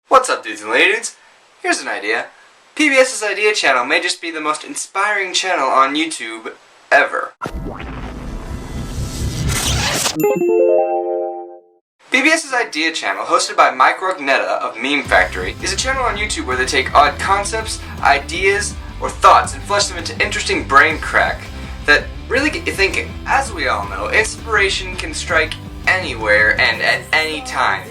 What's up, dudes and ladies? Here's an idea. PBS's Idea channel may just be the most inspiring channel on YouTube ever. PBS's Idea channel, hosted by Mike Rognetta of Meme Factory, is a channel on YouTube where they take odd concepts, ideas, or thoughts and flesh them into interesting brain crack that really get you thinking. As we all know, inspiration can strike anywhere and at any time.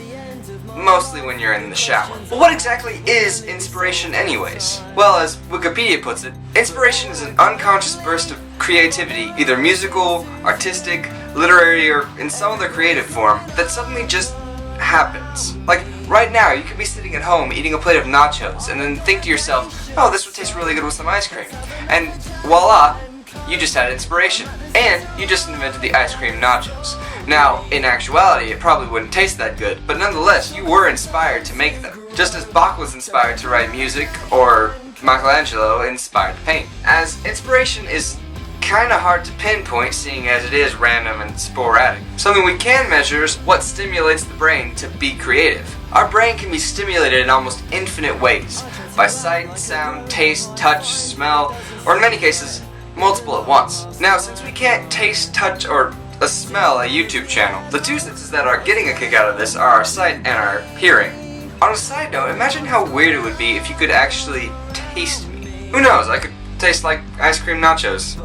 Mostly when you're in the shower. But what exactly is inspiration anyways? Well, as Wikipedia puts it, inspiration is an unconscious burst of creativity, either musical, artistic, literary, or in some other creative form, that suddenly just happens. Like, right now, you could be sitting at home eating a plate of nachos, and then think to yourself, oh, this would taste really good with some ice cream. And voila, you just had inspiration. And you just invented the ice cream nachos. Now, in actuality, it probably wouldn't taste that good, but nonetheless, you were inspired to make them. Just as Bach was inspired to write music, or Michelangelo inspired to paint. As inspiration is kinda hard to pinpoint, seeing as it is random and sporadic. Something we can measure is what stimulates the brain to be creative. Our brain can be stimulated in almost infinite ways, by sight, sound, taste, touch, smell, or in many cases, multiple at once. Now, since we can't taste, touch, or smell a YouTube channel, the two senses that are getting a kick out of this are our sight and our hearing. On a side note, imagine how weird it would be if you could actually taste me. Who knows, I could taste like ice cream nachos.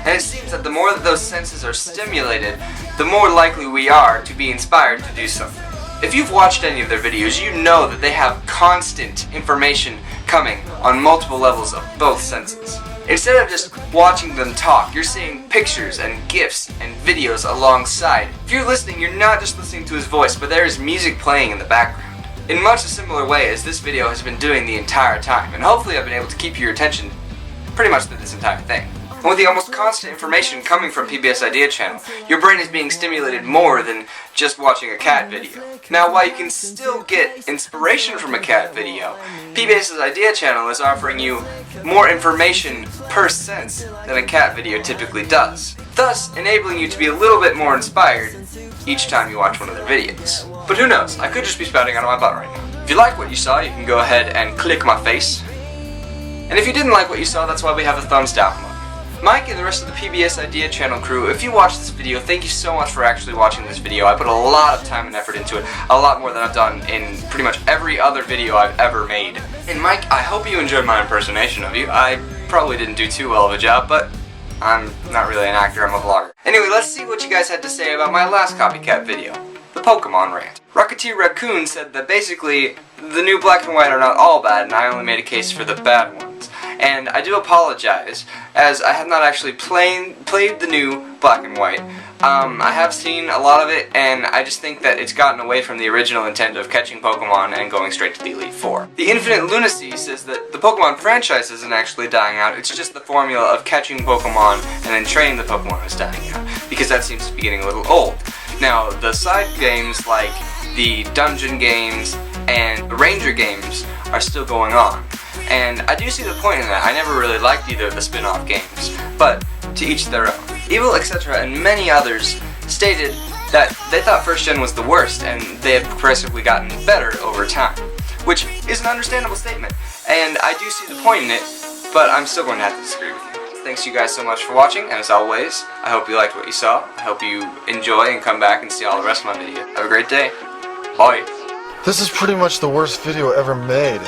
And it seems that the more that those senses are stimulated, the more likely we are to be inspired to do something. If you've watched any of their videos, you know that they have constant information coming on multiple levels of both senses. Instead of just watching them talk, you're seeing pictures and GIFs and videos alongside. If you're listening, you're not just listening to his voice, but there is music playing in the background. In much a similar way as this video has been doing the entire time, and hopefully I've been able to keep your attention pretty much through this entire thing. And with the almost constant information coming from PBS Idea channel, your brain is being stimulated more than just watching a cat video. Now, while you can still get inspiration from a cat video, PBS's Idea channel is offering you more information per sense than a cat video typically does, thus enabling you to be a little bit more inspired each time you watch one of their videos. But who knows, I could just be spouting out of my butt right now. If you like what you saw, you can go ahead and click my face. And if you didn't like what you saw, that's why we have a thumbs down button. Mike and the rest of the PBS Idea channel crew, if you watched this video, thank you so much for actually watching this video. I put a lot of time and effort into it, a lot more than I've done in pretty much every other video I've ever made. And Mike, I hope you enjoyed my impersonation of you. I probably didn't do too well of a job, but I'm not really an actor, I'm a vlogger. Anyway, let's see what you guys had to say about my last copycat video, the Pokemon rant. Rocketeer Raccoon said that basically, the new black and white are not all bad, and I only made a case for the bad ones. And I do apologize, as I have not actually played the new black and white. I have seen a lot of it, and I just think that it's gotten away from the original intent of catching Pokemon and going straight to the Elite Four. The Infinite Lunacy says that the Pokemon franchise isn't actually dying out, it's just the formula of catching Pokemon and then training the Pokemon is dying out, because that seems to be getting a little old. Now, the side games like the dungeon games and the ranger games are still going on. And I do see the point in that. I never really liked either of the spin-off games, but to each their own. Evil, etc. and many others stated that they thought first gen was the worst and they had progressively gotten better over time, which is an understandable statement, and I do see the point in it, but I'm still going to have to disagree with you. Thanks you guys so much for watching, and as always, I hope you liked what you saw. I hope you enjoy and come back and see all the rest of my videos. Have a great day. Bye. This is pretty much the worst video ever made.